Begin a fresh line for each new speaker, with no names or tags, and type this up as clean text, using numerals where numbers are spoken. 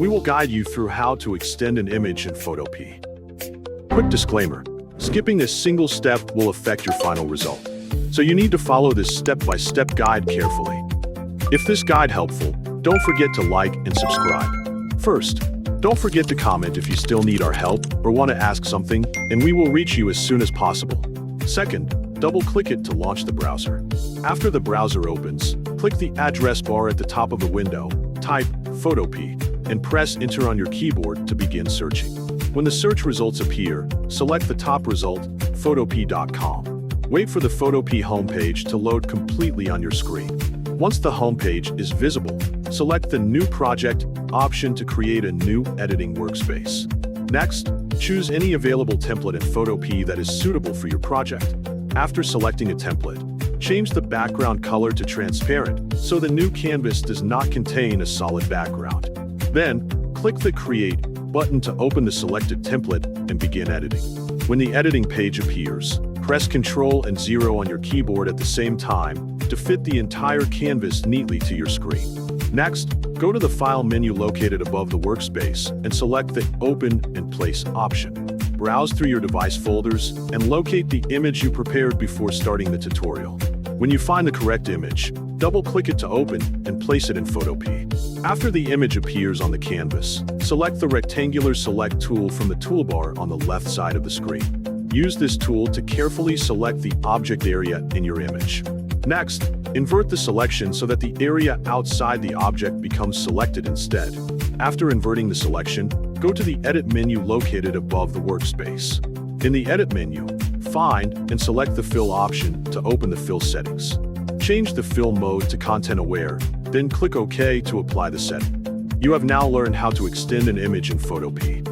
We will guide you through how to extend an image in Photopea. Quick disclaimer, skipping this single step will affect your final result. So you need to follow this step-by-step guide carefully. If this guide helpful, don't forget to like and subscribe. First, don't forget to comment if you still need our help or want to ask something, and we will reach you as soon as possible. Second, double-click it to launch the browser. After the browser opens, click the address bar at the top of the window, type Photopea, and press Enter on your keyboard to begin searching. When the search results appear, select the top result, 𝗟𝗹𝗞𝗘.com. Wait for the Photopea homepage to load completely on your screen. Once the homepage is visible, select the New Project option to create a new editing workspace. Next, choose any available template in Photopea that is suitable for your project. After selecting a template, change the background color to transparent so the new canvas does not contain a solid background. Then, click the Create button to open the selected template and begin editing. When the editing page appears, press Ctrl and 0 on your keyboard at the same time to fit the entire canvas neatly to your screen. Next, go to the File menu located above the workspace and select the Open and Place option. Browse through your device folders and locate the image you prepared before starting the tutorial. When you find the correct image, double-click it to open and place it in Photopea. After the image appears on the canvas, select the rectangular Select tool from the toolbar on the left side of the screen. Use this tool to carefully select the object area in your image. Next, invert the selection so that the area outside the object becomes selected instead. After inverting the selection, go to the Edit menu located above the workspace. In the Edit menu, find and select the Fill option to open the fill settings. Change the fill mode to Content Aware, then click OK to apply the setting. You have now learned how to extend an image in Photopea.